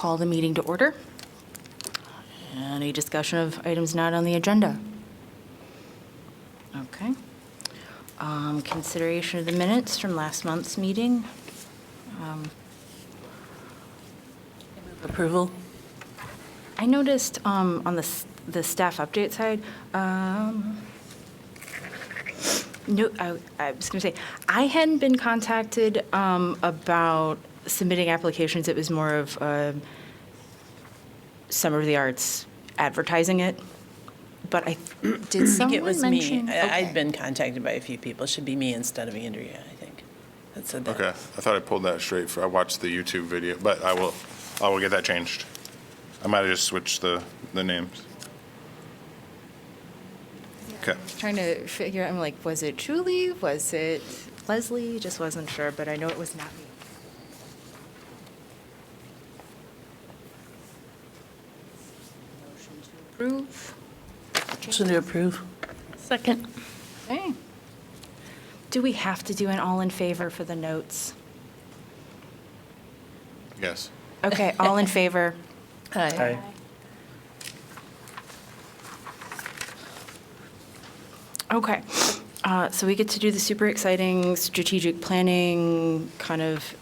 call the meeting to order. Any discussion of items not on the agenda? Okay. Consideration of the minutes from last month's meeting. Approval? I noticed on the staff update side, no, I was going to say, I hadn't been contacted about submitting applications. It was more of Summer of the Arts advertising it. But did I someone think it was mention? me. Okay. I'd been contacted by a few people. It should be me instead of Andrea, I think. That said that. Okay, I thought I pulled that straight. I watched the YouTube video, but I will get that changed. I might have just switched the names. Okay. Trying to figure out, I'm like, was it Julie? Was it Leslie? Just wasn't sure, but I know it was not me. Motion to approve. Motion to approve. Second. Okay. Do we have to do an all in favor for the notes? Yes. Okay, all in favor. Aye. Okay, so we get to do the super exciting strategic planning, kind of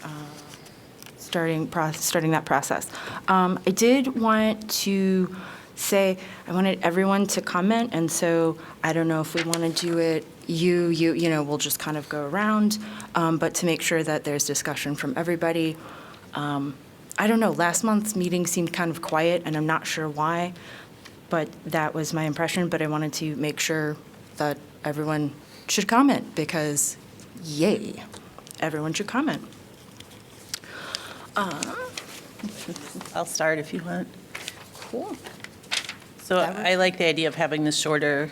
starting that process. I did want to say, I wanted everyone to comment, and so I don't know if we want to do it, we'll just kind of go around, but to make sure that there's discussion from everybody. I don't know, last month's meeting seemed kind of quiet, and I'm not sure why, but that was my impression, but I wanted to make sure that everyone should comment, because yay, everyone should comment. I'll start if you want. Cool. So I like the idea of having the shorter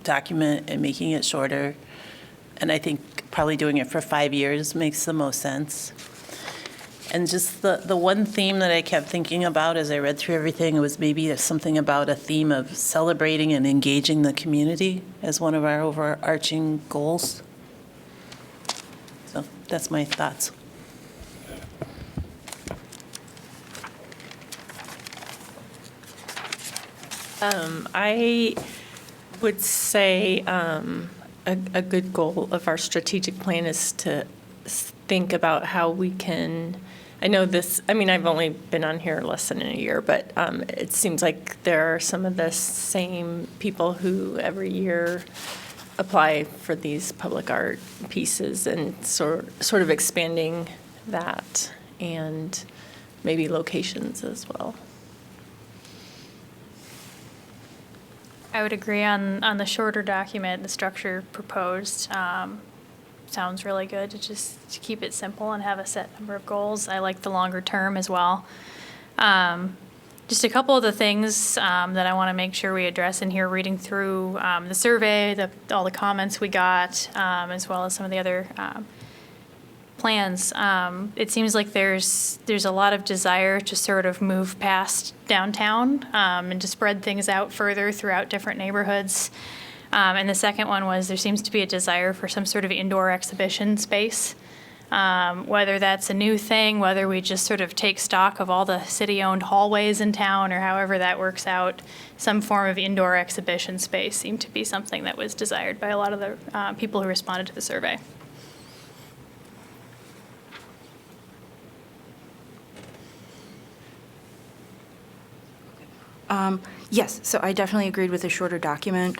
document and making it shorter. And I think probably doing it for 5 years makes the most sense. And just the one theme that I kept thinking about as I read through everything was maybe something about a theme of celebrating and engaging the community as one of our overarching goals. So that's my thoughts. I would say a good goal of our strategic plan is to think about how we can, I know this, I mean, I've only been on here less than a year, but it seems like there are some of the same people who every year apply for these public art pieces, and sort of expanding that, and maybe locations as well. I would agree on the shorter document, the structure proposed sounds really good to keep it simple and have a set number of goals. I like the longer term as well. Just a couple of the things that I want to make sure we address in here, reading through the survey, all the comments we got, as well as some of the other plans. It seems like there's a lot of desire to sort of move past downtown and to spread things out further throughout different neighborhoods. And the second one was there seems to be a desire for some sort of indoor exhibition space, whether that's a new thing, whether we just sort of take stock of all the city-owned hallways in town, or however that works out. Some form of indoor exhibition space seemed to be something that was desired by a lot of the people who responded to the survey. Yes, so I definitely agreed with a shorter document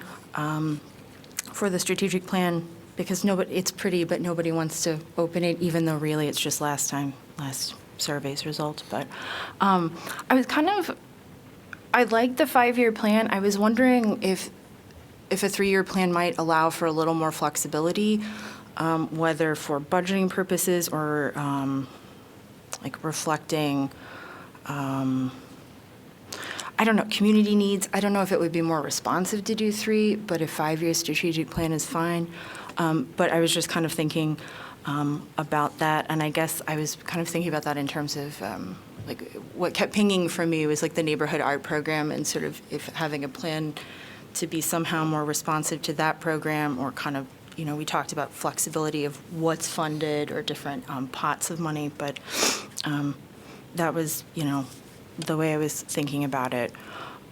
for the strategic plan, because it's pretty, but nobody wants to open it, even though really it's just last survey's result. But I like the 5-year plan. I was wondering if a 3-year plan might allow for a little more flexibility, whether for budgeting purposes or like reflecting, I don't know, community needs. I don't know if it would be more responsive to do 3, but a 5-year strategic plan is fine. But I was just kind of thinking about that, and I guess I was kind of thinking about that in terms of like what kept pinging for me was like the neighborhood art program, and sort of if having a plan to be somehow more responsive to that program, or kind of, we talked about flexibility of what's funded or different pots of money, but that was, the way I was thinking about it.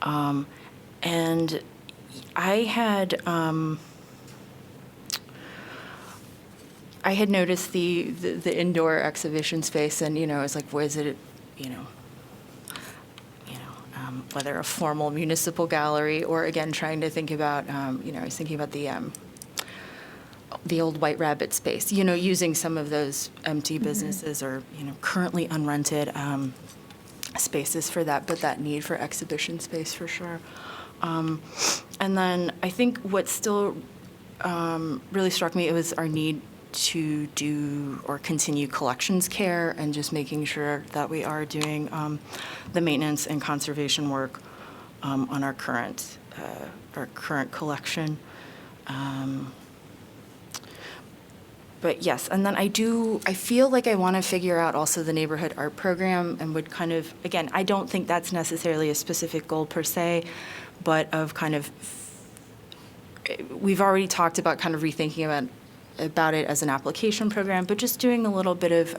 And I had noticed the indoor exhibition space, and, I was like, was it, whether a formal municipal gallery, or again, trying to think about, I was thinking about the old White Rabbit space, using some of those empty businesses or, currently unrented spaces for that, but that need for exhibition space for sure. And then I think what still really struck me, it was our need to do or continue collections care and just making sure that we are doing the maintenance and conservation work on our current collection. But yes, and then I feel like I want to figure out also the neighborhood art program, and would kind of, again, I don't think that's necessarily a specific goal per se, but of kind of, we've already talked about kind of rethinking about it as an application program, but just doing a little bit of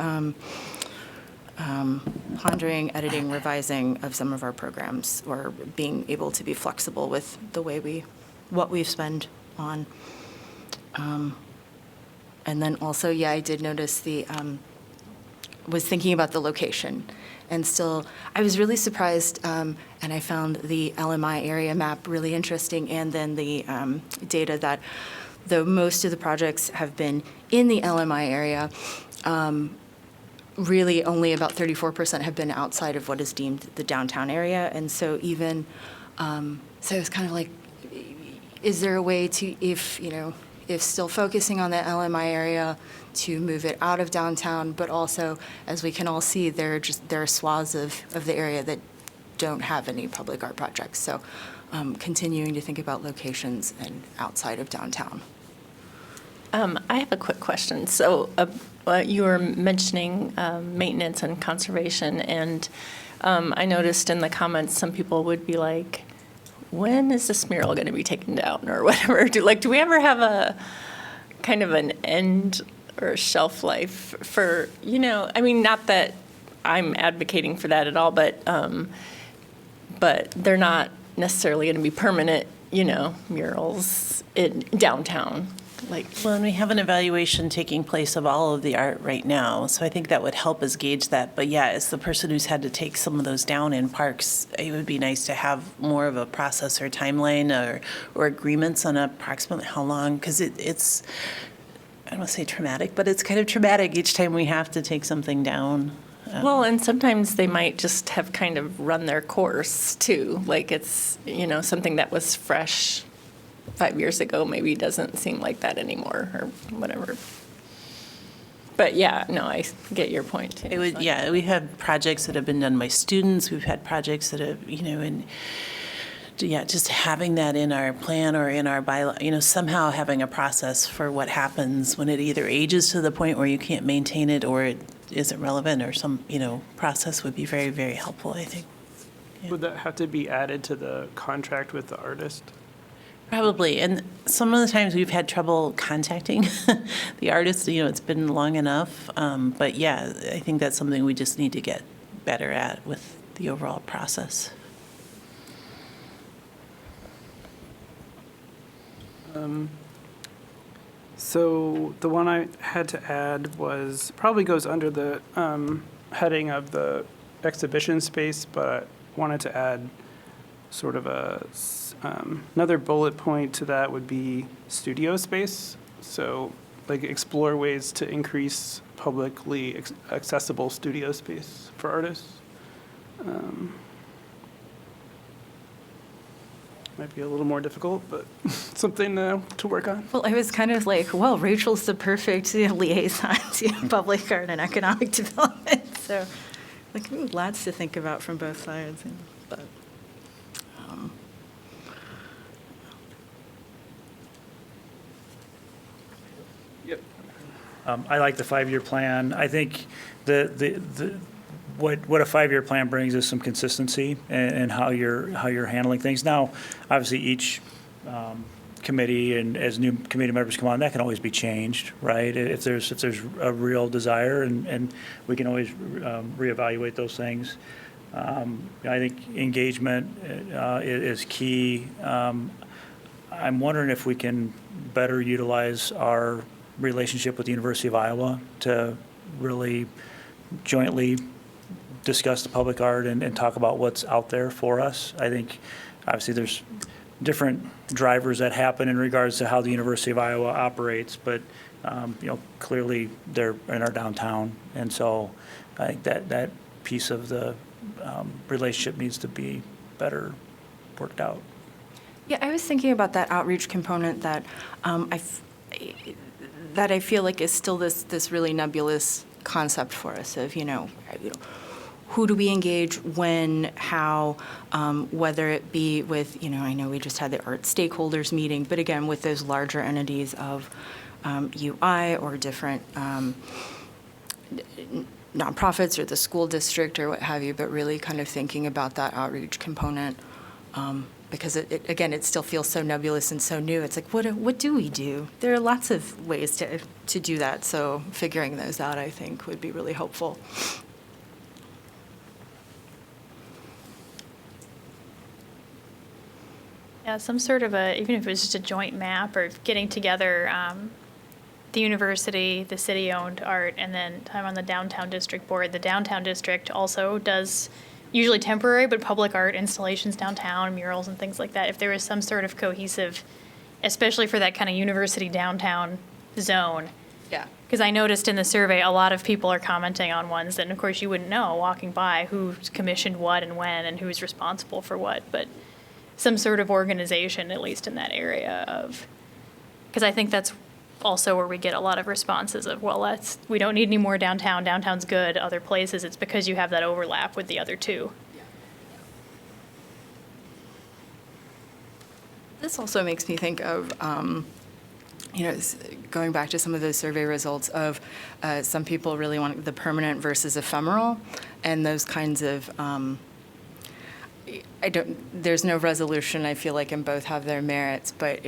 pondering, editing, revising of some of our programs, or being able to be flexible with the way what we've spent on. And then also, yeah, I did notice was thinking about the location. And still, I was really surprised, and I found the LMI area map really interesting, and then the data that though most of the projects have been in the LMI area, really only about 34% have been outside of what is deemed the downtown area. And so even, so it's kind of like, is there a way to, if still focusing on the LMI area, to move it out of downtown, but also, as we can all see, there are swaths of the area that don't have any public art projects. So continuing to think about locations and outside of downtown. I have a quick question. So you were mentioning maintenance and conservation, and I noticed in the comments some people would be like, when is this mural going to be taken down or whatever? Do we ever have a kind of an end or a shelf life for, I mean, not that I'm advocating for that at all, but they're not necessarily going to be permanent, murals in downtown. Well, and we have an evaluation taking place of all of the art right now, so I think that would help us gauge that. But yeah, as the person who's had to take some of those down in parks, it would be nice to have more of a process or timeline or agreements on approximately how long, because it's, I don't want to say traumatic, but it's kind of traumatic each time we have to take something down. Well, and sometimes they might just have kind of run their course too. Like it's, something that was fresh 5 years ago maybe doesn't seem like that anymore or whatever. But yeah, no, I get your point too. We've had projects that have been done by students. We've had projects that have, and just having that in our plan or in our bylaw, somehow having a process for what happens when it either ages to the point where you can't maintain it or it isn't relevant, or some, process would be very, very helpful, I think. Yeah. Would that have to be added to the contract with the artist? Probably, and some of the times we've had trouble contacting the artists, it's been long enough. But yeah, I think that's something we just need to get better at with the overall process. So the one I had to add probably goes under the heading of the exhibition space, but wanted to add sort of another bullet point to that would be studio space. So explore ways to increase publicly accessible studio space for artists. Might be a little more difficult, but something to work on. Well, I was kind of like, well, Rachel's the perfect liaison to public art and economic development. So, lots to think about from both sides. But, Yep. I like the 5-year plan. I think what a 5-year plan brings is some consistency in how you're handling things. Now, obviously, each committee and as new committee members come on, that can always be changed, right? If there's a real desire and we can always reevaluate those things. I think engagement is key. I'm wondering if we can better utilize our relationship with the University of Iowa to really jointly discuss the public art and talk about what's out there for us. I think obviously there's different drivers that happen in regards to how the University of Iowa operates, but clearly they're in our downtown, and so I think that piece of the relationship needs to be better worked out. Yeah, I was thinking about that outreach component that that I feel like is still this really nebulous concept for us of, who do we engage, when, how, whether it be with, I know we just had the art stakeholders meeting, but again, with those larger entities of UI or different nonprofits or the school district or what have you, but really kind of thinking about that outreach component. Because again, it still feels so nebulous and so new. It's like, what do we do? There are lots of ways to do that. So figuring those out, I think, would be really helpful. Yeah, some sort of even if it was just a joint map or getting together, the university, the city-owned art, and then I'm on the downtown district board. The downtown district also does usually temporary, but public art installations downtown, murals and things like that. If there was some sort of cohesive, especially for that kind of university downtown zone. Yeah. Because I noticed in the survey, a lot of people are commenting on ones that, of course, you wouldn't know walking by who's commissioned what and when and who's responsible for what, but some sort of organization, at least in that area of, because I think that's also where we get a lot of responses of, well, we don't need any more downtown. Downtown's good. Other places, it's because you have that overlap with the other two. This also makes me think of, going back to some of those survey results of some people really want the permanent versus ephemeral, and those kinds of. There's no resolution. I feel like, and both have their merits. But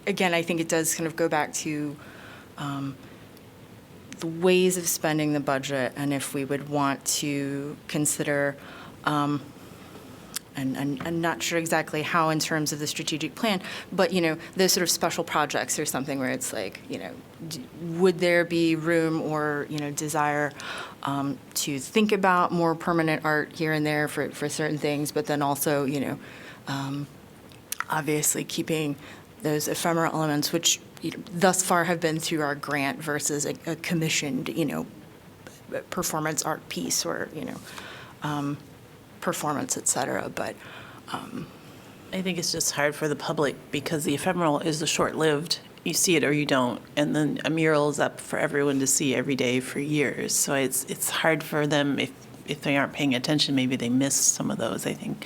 again, I think it does kind of go back to the ways of spending the budget, and if we would want to consider. And I'm not sure exactly how in terms of the strategic plan, but, those sort of special projects or something where it's like, would there be room or, desire to think about more permanent art here and there for certain things, but then also, obviously keeping those ephemeral elements, which thus far have been through our grant versus a commissioned, performance art piece or, performance, et cetera, but. I think it's just hard for the public because the ephemeral is a short-lived, you see it or you don't, and then a mural is up for everyone to see every day for years. So it's hard for them if they aren't paying attention, maybe they miss some of those. I think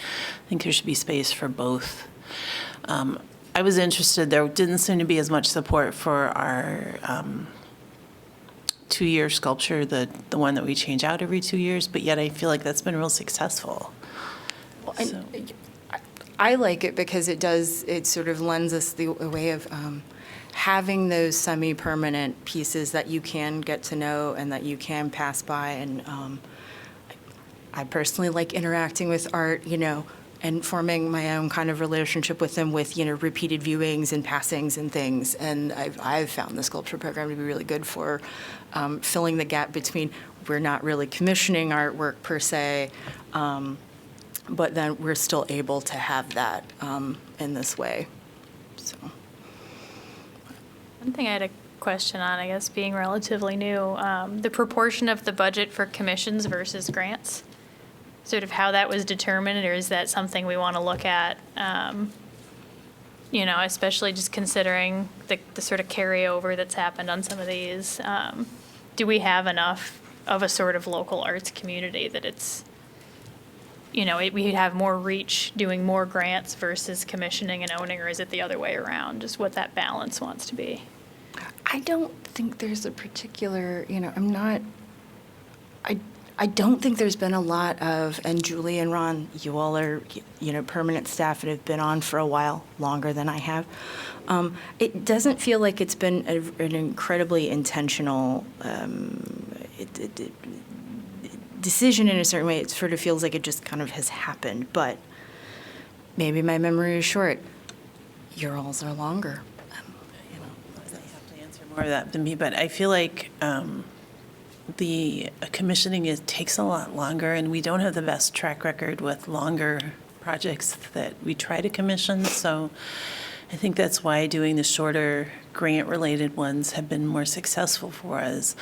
there should be space for both. I was interested, there didn't seem to be as much support for our 2-year sculpture, the one that we change out every 2 years, but yet I feel like that's been real successful. Well, So- I like it because it sort of lends us a way of having those semi-permanent pieces that you can get to know and that you can pass by. And I personally like interacting with art, and forming my own kind of relationship with them with, repeated viewings and passings and things. And I've found the sculpture program to be really good for filling the gap between we're not really commissioning artwork per se, but then we're still able to have that in this way. So. One thing I had a question on, I guess, being relatively new, the proportion of the budget for commissions versus grants, sort of how that was determined, or is that something we want to look at, especially just considering the sort of carryover that's happened on some of these. Do we have enough of a sort of local arts community that it's, we'd have more reach doing more grants versus commissioning and owning, or is it the other way around? Just what that balance wants to be. I I don't think there's a particular, I don't think there's been a lot of, and Julie and Ron, you all are, permanent staff and have been on for a while, longer than I have. It doesn't feel like it's been an incredibly intentional decision in a certain way. It sort of feels like it just kind of has happened, but maybe my memory is short. Your alls are longer. You have to answer more of that than me, but I feel like the commissioning takes a lot longer, and we don't have the best track record with longer projects that we try to commission. So I think that's why doing the shorter grant-related ones have been more successful for us.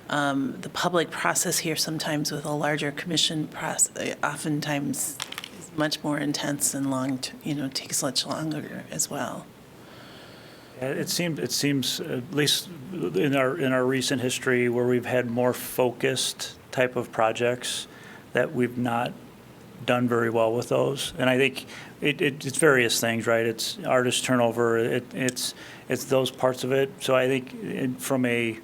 The public process here sometimes with a larger commission process oftentimes is much more intense and long, takes much longer as well. It seems, at least in our recent history, where we've had more focused type of projects, that we've not done very well with those. And I think it's various things, right? It's artist turnover, it's those parts of it. So I think from a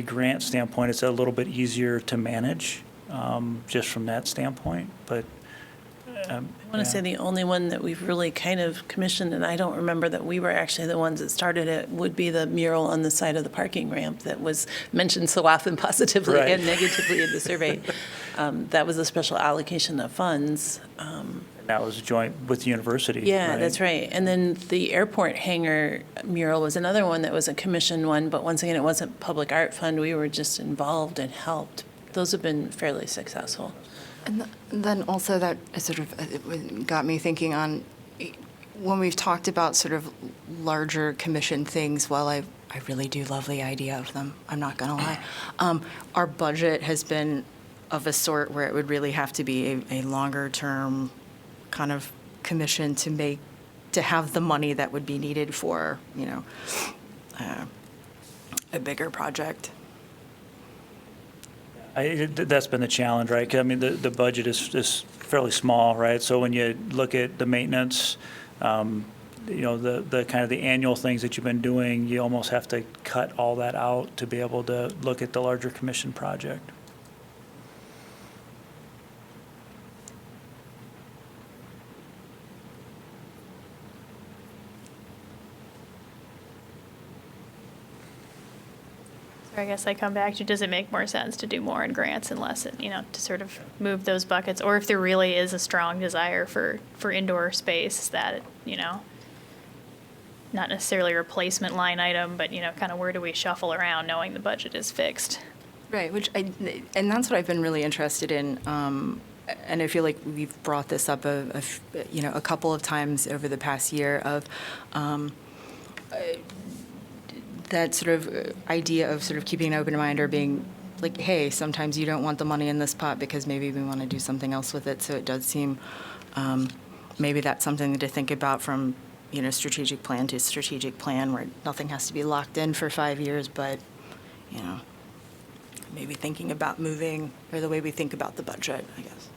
grant standpoint, it's a little bit easier to manage, just from that standpoint, but. I want to say the only one that we've really kind of commissioned, and I don't remember that we were actually the ones that started it, would be the mural on the side of the parking ramp that was mentioned so often positively Right. and negatively in the survey. That was a special allocation of funds. That was joint with the university. Yeah, that's right. And then the airport hangar mural was another one that was a commissioned one, but once again, it wasn't public art fund. We were just involved and helped. Those have been fairly successful. And then also that sort of got me thinking on when we've talked about sort of larger commission things, while I really do love the idea of them, I'm not going to lie, our budget has been of a sort where it would really have to be a longer term kind of commission to have the money that would be needed for, a bigger project. That's been the challenge, right? 'Cause, I mean, the budget is fairly small, right? So when you look at the maintenance, the kind of the annual things that you've been doing, you almost have to cut all that out to be able to look at the larger commission project. So I guess I come back to, does it make more sense to do more in grants and less, to sort of move those buckets? Or if there really is a strong desire for indoor space that, not necessarily a replacement line item, but, kind of where do we shuffle around knowing the budget is fixed? Right, and that's what I've been really interested in, and I feel like we've brought this up a couple of times over the past year of that sort of idea of sort of keeping an open mind, or being like, hey, sometimes you don't want the money in this pot because maybe we want to do something else with it. So it does seem maybe that's something to think about from strategic plan to strategic plan, where nothing has to be locked in for 5 years, but maybe thinking about moving, or the way we think about the budget, I guess.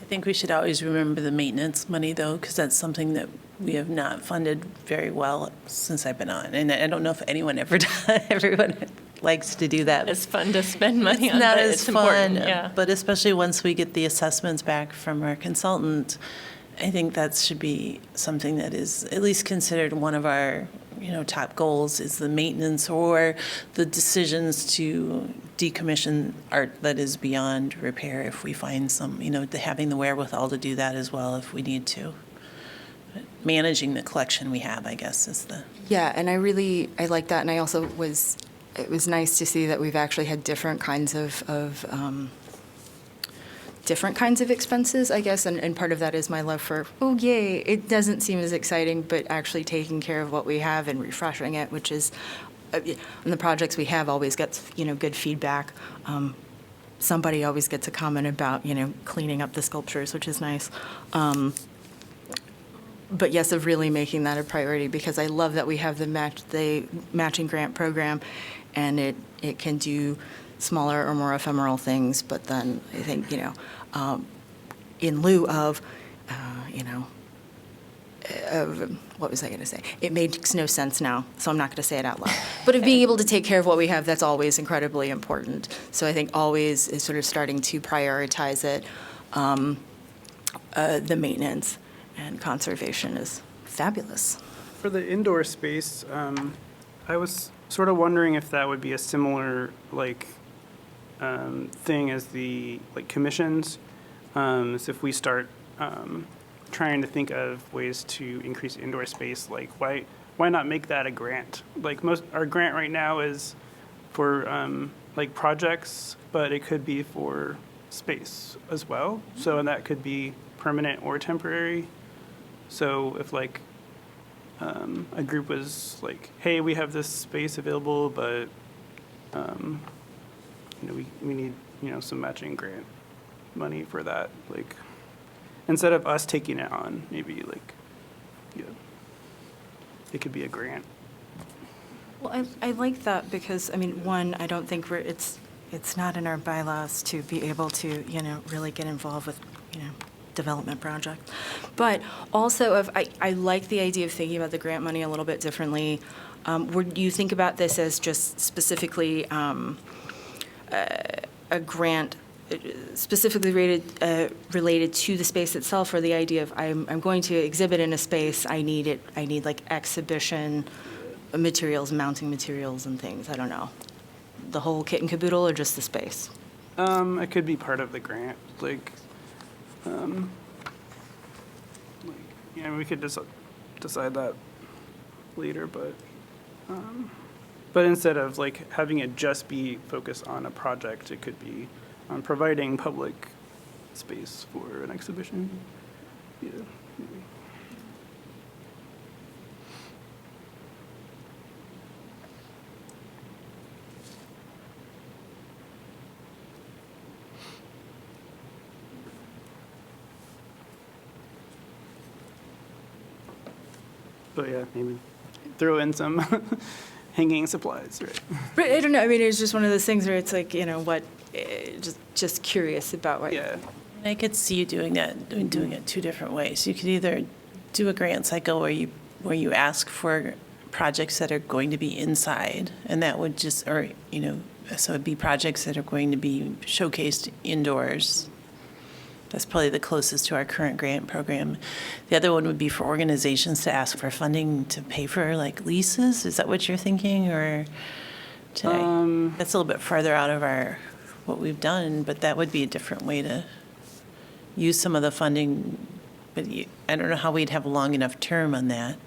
I think we should always remember the maintenance money, though, because that's something that we have not funded very well since I've been on. And I don't know if anyone ever does. Everyone likes to do that. It's fun to spend money It's on, not but as it's fun, important, yeah. but especially once we get the assessments back from our consultant, I think that should be something that is at least considered one of our, top goals, is the maintenance or the decisions to decommission art that is beyond repair if we find some, having the wherewithal to do that as well if we need to. But managing the collection we have, I guess, is the... Yeah, and I like that, and I also it was nice to see that we've actually had different kinds of expenses, I guess, and part of that is my love for, oh, yay, it doesn't seem as exciting, but actually taking care of what we have and refreshing it, which is, and the projects we have always gets, good feedback. Somebody always gets a comment about, cleaning up the sculptures, which is nice. But yes, of really making that a priority, because I love that we have the matching grant program, and it can do smaller or more ephemeral things, but then I think, in lieu of, what was I going to say? It makes no sense now, so I'm not going to say it out loud. But of being able to take care of what we have, that's always incredibly important. So I think always is sort of starting to prioritize it. The maintenance and conservation is fabulous. For the indoor space, I was sort of wondering if that would be a similar, like, thing as the, like, commissions. So if we start trying to think of ways to increase indoor space, like, why not make that a grant? Like, our grant right now is for, like, projects, but it could be for space as well. So, and that could be permanent or temporary. So if, like, a group was like, hey, we have this space available, but, we need, some matching grant money for that, like, instead of us taking it on, maybe, like, it could be a grant. Well, I like that because, I mean, one, I don't think it's not in our bylaws to be able to, really get involved with, development projects. But also, I like the idea of thinking about the grant money a little bit differently. Would you think about this as just specifically a grant specifically related to the space itself, or the idea of I'm going to exhibit in a space, I need like exhibition materials, mounting materials and things, I don't know. The whole kit and caboodle, or just the space? It could be part of the grant, we could decide that later, but instead of, like, having it just be focused on a project, it could be on providing public space for an exhibition. Yeah, maybe. But yeah, maybe throw in some hanging supplies, right? But I don't know, I mean, it's just one of those things where it's like, just curious about what. Yeah. I could see you doing it two different ways. You could either do a grant cycle where you ask for projects that are going to be inside, and that would just, so it'd be projects that are going to be showcased indoors. That's probably the closest to our current grant program. The other one would be for organizations to ask for funding to pay for, like, leases. Is that what you're thinking, or that's a little bit farther out of what we've done, but that would be a different way to use some of the funding. But I don't know how we'd have a long enough term on that.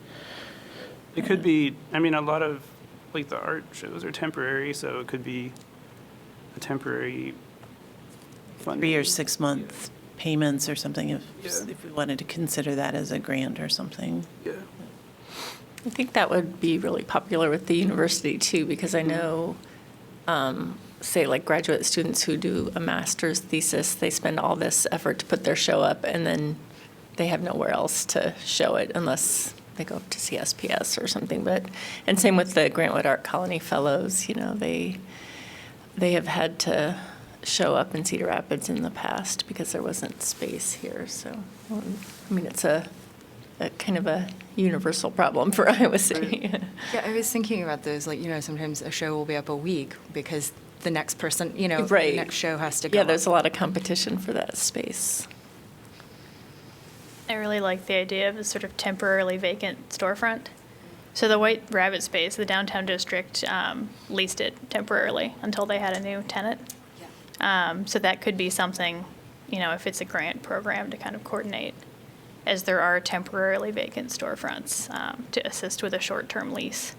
It could be, a lot of, like, the art shows are temporary, so it could be a temporary funding. 3 or 6 month payments or something, if Yeah. we wanted to consider that as a grant or something. Yeah. I think that would be really popular with the university too, because I know, say, like, graduate students who do a master's thesis, they spend all this effort to put their show up, and then they have nowhere else to show it unless they go to CSPS or something. And same with the Grantwood Art Colony Fellows, they have had to show up in Cedar Rapids in the past because there wasn't space here. So, it's a kind of a universal problem for Iowa City. Yeah, I was thinking about those, like, sometimes a show will be up a week because the next person, Right. the next show has to go Yeah, up. there's a lot of competition for that space. I really like the idea of a sort of temporarily vacant storefront. So the White Rabbit space, the downtown district leased it temporarily until they had a new tenant. So that could be something, if it's a grant program, to kind of coordinate, as there are temporarily vacant storefronts to assist with a short-term lease.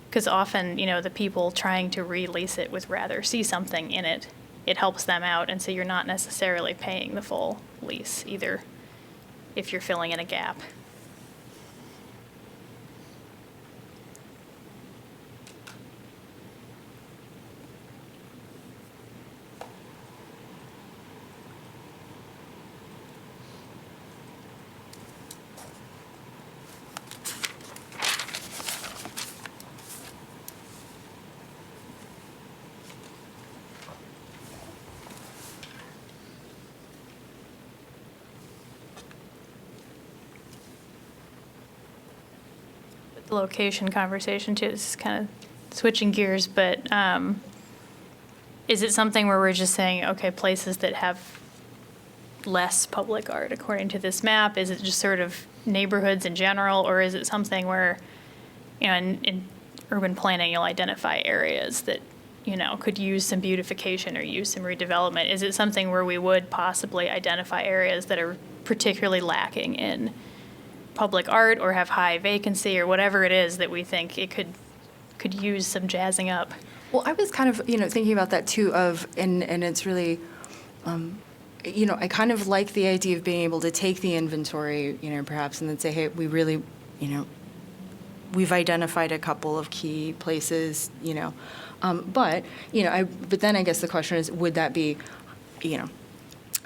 Because often, the people trying to release it would rather see something in it. It helps them out, and so you're not necessarily paying the full lease either if you're filling in a gap. the location conversation too. This is kind of switching gears, but is it something where we're just saying, okay, places that have less public art according to this map? Is it just sort of neighborhoods in general, or is it something where, in urban planning, you'll identify areas that, could use some beautification or use some redevelopment? Is it something where we would possibly identify areas that are particularly lacking in public art or have high vacancy or whatever it is that we think it could use some jazzing up? Well, I was kind of, thinking about that too and it's really, I kind of like the idea of being able to take the inventory, perhaps, and then say, hey, we really, we've identified a couple of key places, but then I guess the question is, would that be,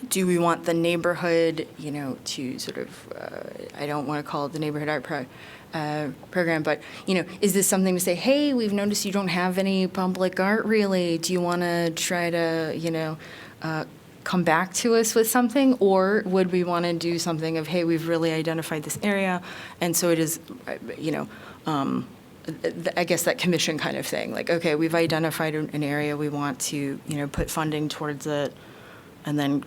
do we want the neighborhood, to sort of, I don't want to call it the neighborhood art program, but, is this something to say, hey, we've noticed you don't have any public art really. Do you want to try to, come back to us with something? Or would we want to do something of, hey, we've really identified this area, and so it is, I guess that commission kind of thing, like, okay, we've identified an area, we want to, put funding towards it, and then,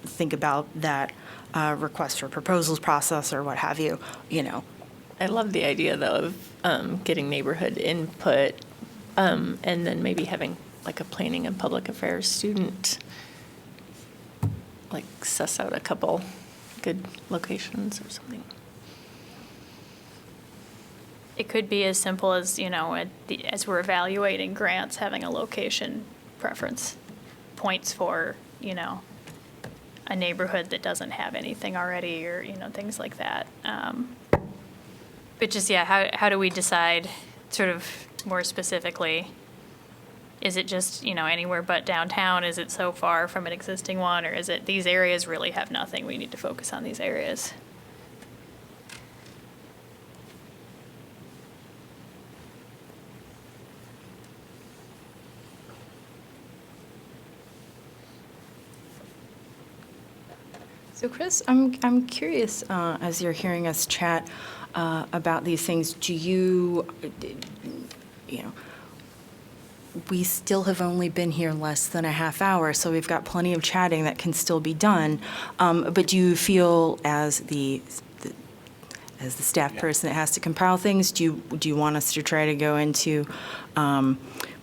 think about that request for proposals process or what have you, I love the idea, though, of getting neighborhood input, and then maybe having like a planning and public affairs student, like suss out a couple good locations or something. It could be as simple as, as we're evaluating grants, having a location preference points for, a neighborhood that doesn't have anything already, or, things like that. But just, how do we decide sort of more specifically? Is it just, anywhere but downtown? Is it so far from an existing one? Or is it these areas really have nothing? We need to focus on these areas. So Chris, I'm curious, as you're hearing us chat about these things, do you, we still have only been here less than a half hour, so we've got plenty of chatting that can still be done. But do you feel, as the staff person that has to compile things, do you want us to try to go into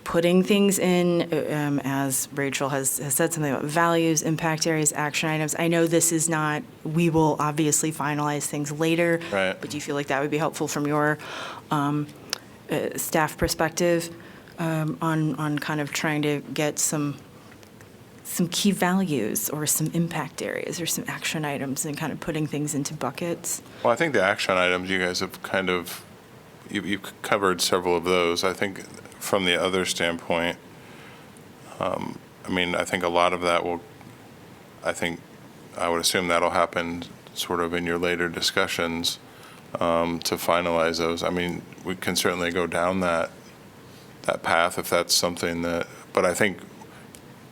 putting things in, as Rachel has said something about values, impact areas, action items? I know this is not, we will obviously finalize things later. Right. But do you feel like that would be helpful from your staff perspective on kind of trying to get some key values or some impact areas or some action items and kind of putting things into buckets? Well, I think the action items, you guys have kind of, you've covered several of those. I think from the other standpoint, I think a lot of that I would assume that'll happen sort of in your later discussions to finalize those. We can certainly go down that path if that's something that, but I think,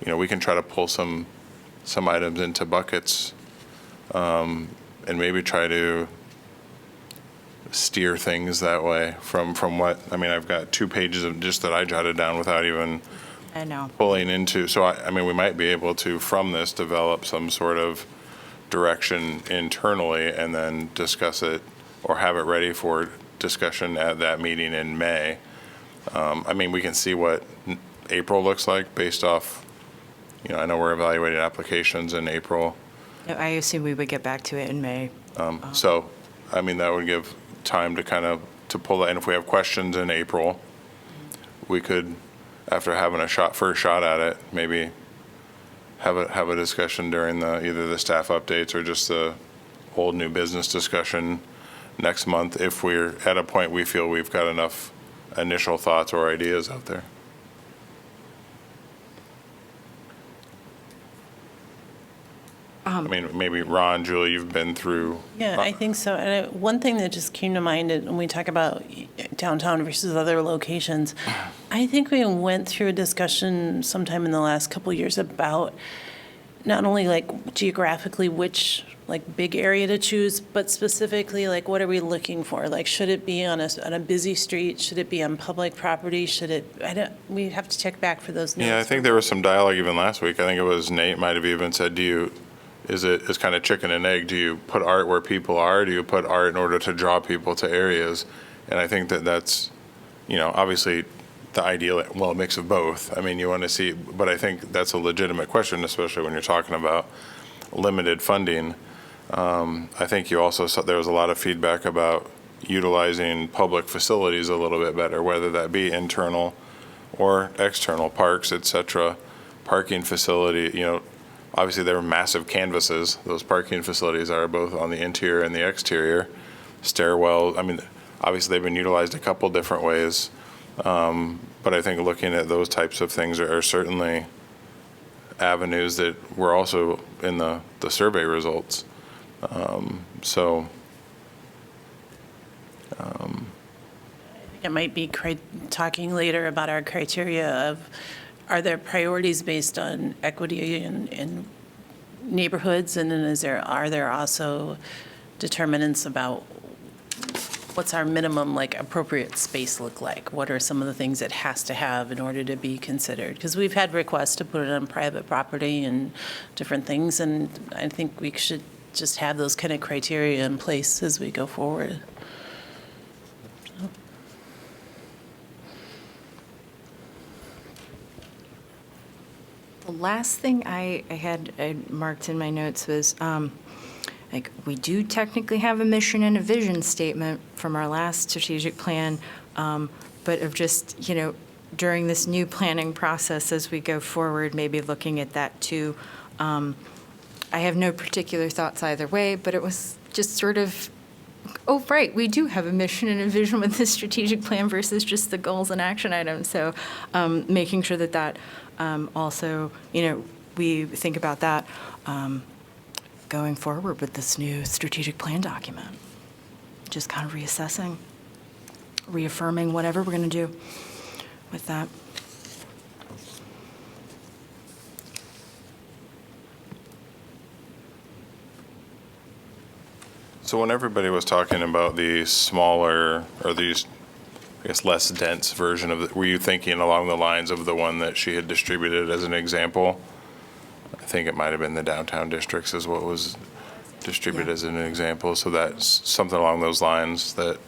we can try to pull some items into buckets and maybe try to steer things that way from what, I've got 2 pages of just that I jotted down without even I know. pulling into, so we might be able to, from this, develop some sort of direction internally and then discuss it or have it ready for discussion at that meeting in May. We can see what April looks like based off, I know we're evaluating applications in April. I assume we would get back to it in May. So, that would give time to to pull that, and if we have questions in April, we could, after having first shot at it, maybe have a discussion during either the staff updates or just the old new business discussion next month, if we're at a point we feel we've got enough initial thoughts or ideas out there. Maybe Ron, Julie, you've been through. Yeah, I think so. And one thing that just came to mind when we talk about downtown versus other locations, I think we went through a discussion sometime in the last couple of years about not only like geographically which like big area to choose, but specifically like what are we looking for? Like, should it be on a busy street? Should it be on public property? Should it, we have to check back for those notes. Yeah, I think there was some dialogue even last week. I think it was Nate might have even said, it's kind of chicken and egg. Do you put art where people are? Do you put art in order to draw people to areas? And I think that's, obviously the ideal, well, a mix of both. I mean, you want to see, but I think that's a legitimate question, especially when you're talking about limited funding. I think you also saw there was a lot of feedback about utilizing public facilities a little bit better, whether that be internal or external parks, et cetera. Parking facility, obviously there are massive canvases. Those parking facilities are both on the interior and the exterior. Stairwell, I mean, obviously they've been utilized a couple different ways. But I think looking at those types of things are certainly avenues that were also in the survey results. It might be talking later about our criteria of, are there priorities based on equity in neighborhoods? And then are there also determinants about what's our minimum, like, appropriate space look like? What are some of the things it has to have in order to be considered? Because we've had requests to put it on private property and different things, and I think we should just have those kind of criteria in place as we go forward. The last thing I had marked in my notes was, like, we do technically have a mission and a vision statement from our last strategic plan, but of just, during this new planning process as we go forward, maybe looking at that too. I have no particular thoughts either way, but it was just sort of, oh, right, we do have a mission and a vision with this strategic plan versus just the goals and action items. So making sure that also, we think about that going forward with this new strategic plan document. Just kind of reassessing, reaffirming whatever we're going to do with that. So when everybody was talking about the smaller, or these, I guess, less dense version of it, were you thinking along the lines of the one that she had distributed as an example? I think it might have been the downtown districts is what was distributed Yeah. as an example. So that's something along those lines, that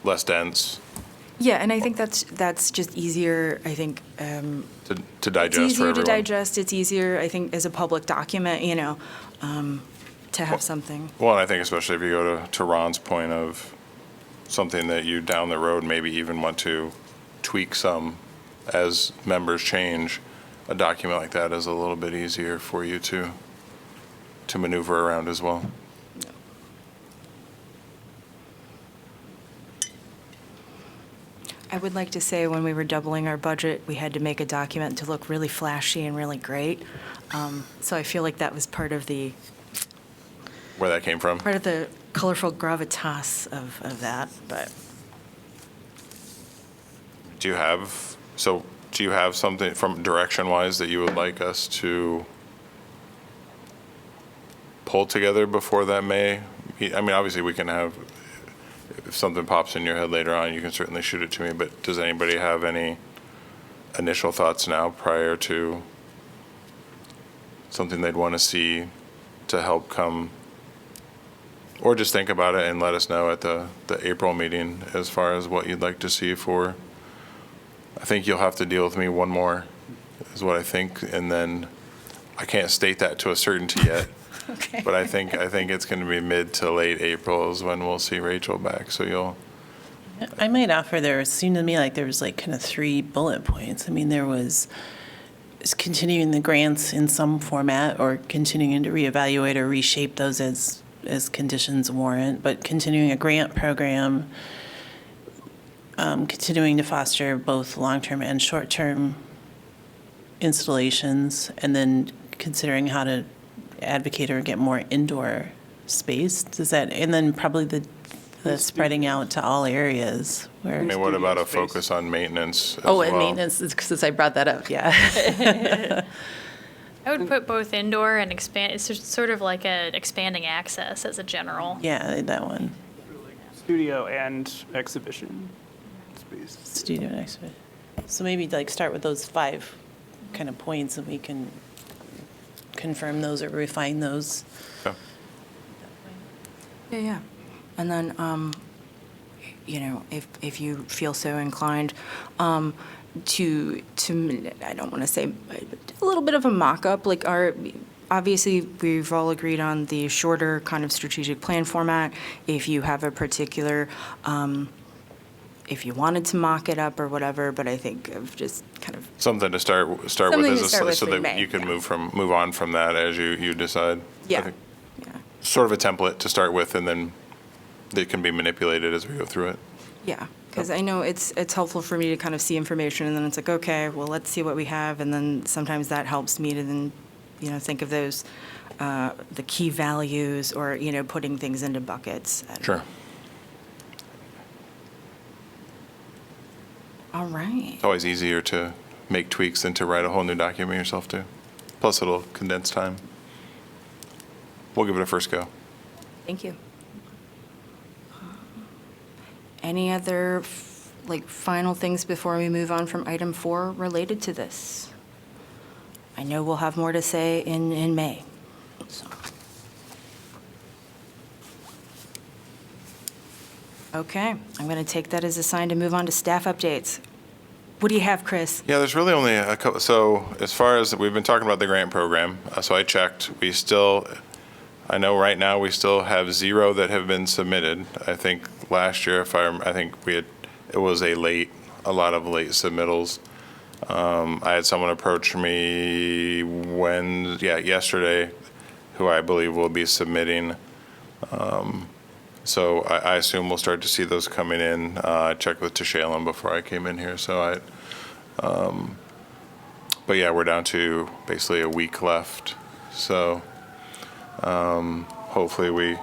less dense Yeah, and I think that's just easier, I think. to digest It's for easier everyone. to digest, it's easier, I think, as a public document, to have something. Well, and I think especially if you go to Ron's point of something that you down the road maybe even want to tweak some as members change, a document like that is a little bit easier for you to maneuver around as well. I would like to say when we were doubling our budget, we had to make a document to look really flashy and really great. So I feel like that was part of the Where that came from? colorful gravitas of that, but. Do you have something from direction-wise that you would like us to pull together before that May? I mean, obviously, we can have, if something pops in your head later on, you can certainly shoot it to me, but does anybody have any initial thoughts now prior to something they'd want to see to help come, or just think about it and let us know at the April meeting as far as what you'd like to see for, I think you'll have to deal with me one more, is what I think, and then I can't state that to a certainty yet. Okay. But I think it's going to be mid to late April is when we'll see Rachel back, so you'll, I might offer, there seemed to me like there was like kind of 3 bullet points. I mean, there was continuing the grants in some format, or continuing to reevaluate or reshape those as conditions warrant, but continuing a grant program, continuing to foster both long-term and short-term installations, and then considering how to advocate or get more indoor space. Does that, and then probably the spreading out to all areas where. I mean, what about a focus on maintenance as Oh, and well? maintenance, since I brought that up, yeah. I would put both indoor and expand, it's just sort of like a expanding access as a general. Yeah, that one, Studio and exhibition space. studio and exhibit. So maybe like start with those 5 kind of points and we can confirm those or refine those. Yeah. Yeah, yeah. And then, you know, if you feel so inclined, to, I don't want to say, a little bit of a mock-up, like obviously, we've all agreed on the shorter kind of strategic plan format. If you have a particular, if you wanted to mock it up or whatever, but I think of just kind of, Something to start with Something as to start with so in that May, you can yeah. move on from that as you decide. I yeah, think yeah. Sort of a template to start with, and then it can be manipulated as we go through it. Yeah, because I know it's helpful for me to kind of see information, and then it's like, okay, well, let's see what we have, and then sometimes that helps me to then, you know, think of those, the key values, or, you know, putting things into buckets. Sure. All right. It's always easier to make tweaks than to write a whole new document yourself, too. Plus, it'll condense time. We'll give it a first go. Thank you. Any other, like, final things before we move on from item 4 related to this? I know we'll have more to say in May. So. Okay, I'm going to take that as a sign to move on to staff updates. What do you have, Chris? Yeah, there's really only a couple. So as far as we've been talking about the grant program, so I checked. I know right now we still have 0 that have been submitted. I think last year, I think it was a lot of late submittals. I had someone approach me yesterday, who I believe will be submitting. So I assume we'll start to see those coming in. I checked with Tashalem before I came in here, so but yeah, we're down to basically a week left. So hopefully we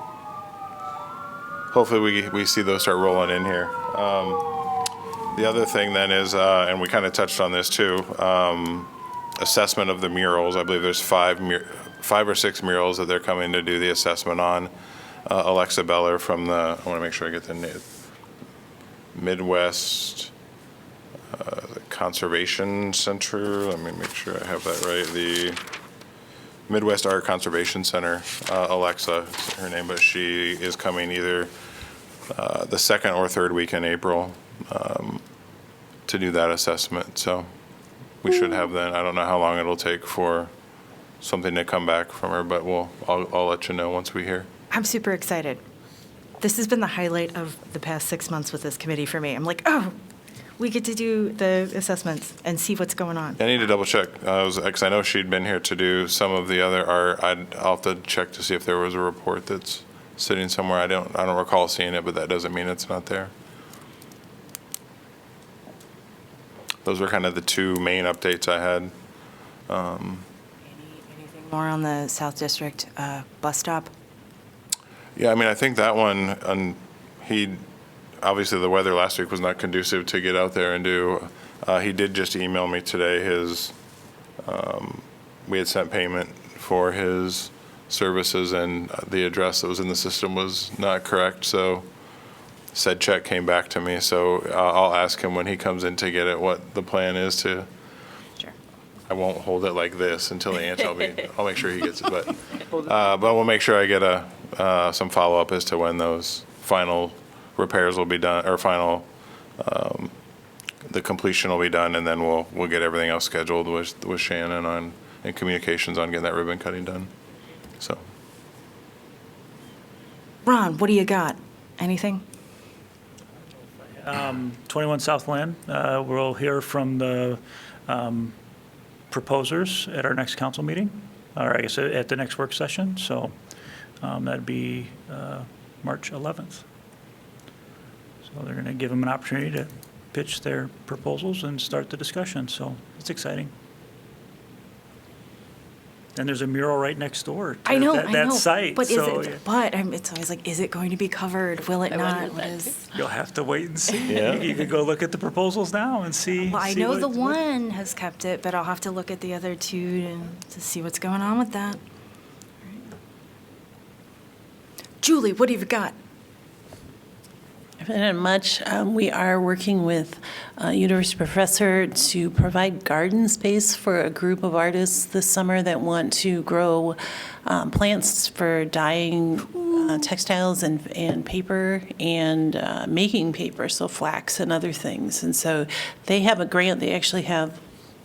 see those start rolling in here. The other thing then is, and we kind of touched on this too, assessment of the murals. I believe there's 5 or 6 murals that they're coming to do the assessment on. Alexa Beller from I want to make sure I get the name, Midwest Conservation Center. Let me make sure I have that right. The Midwest Art Conservation Center, Alexa is her name, but she is coming either the 2nd or 3rd week in April to do that assessment. So we should have that. I don't know how long it'll take for something to come back from her, but I'll let you know once we hear. I'm super excited. This has been the highlight of the past 6 months with this committee for me. I'm like, oh, we get to do the assessments and see what's going on. I need to double check, because I know she'd been here to do some of the other art. I'll have to check to see if there was a report that's sitting somewhere. I don't recall seeing it, but that doesn't mean it's not there. Those were kind of the 2 main updates I had. Anything more on the South District bus stop? Yeah, I mean, I think that one, obviously the weather last week was not conducive to get out there and do. He did just email me today we had sent payment for his services, and the address that was in the system was not correct, so said check came back to me. So I'll ask him when he comes in to get it what the plan is to. Sure. I won't hold it like this until the answer. I'll make sure he gets it, but we'll make sure I get some follow-up as to when those final repairs will be done, or the completion will be done, and then we'll get everything else scheduled with Shannon and communications on getting that ribbon cutting done. So. Ron, what do you got? Anything? 21 Southland, we'll hear from the proposers at our next council meeting, or I guess at the next work session. So that'd be March 11th. So they're going to give them an opportunity to pitch their proposals and start the discussion. So it's exciting. And there's a mural right next door to I know, that site. But so, is it, but it's always like, is it going to be covered? Will it I not? wondered What that is? You'll have to wait and see. Yeah. You could go look at the proposals now and see. Well, I see know what- the what- one has kept it, but I'll have to look at the other two to see what's going on with that. Julie, what have you got? Not much. We are working with a university professor to provide garden space for a group of artists this summer that want to grow plants for dyeing textiles and paper and making paper, so flax and other things. And so they have a grant. They actually have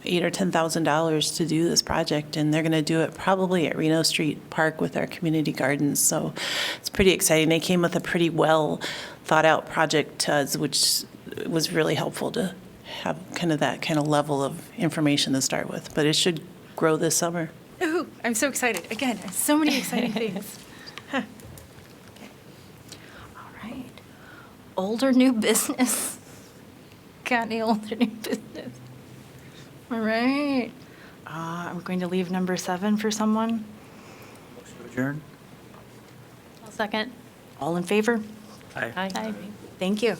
$8,000 or $10,000 to do this project, and they're going to do it probably at Reno Street Park with our community gardens. So it's pretty exciting. They came with a pretty well thought out project, which was really helpful to have kind of that kind of level of information to start with. But it should grow this summer. Ooh, I'm so excited. Again, so many exciting things. Huh. Okay. All right. Old or new business? Got any old or new business? All right. I'm going to leave number 7 for someone. Adjourn? I'll second. All in favor? Aye. Aye. Thank you.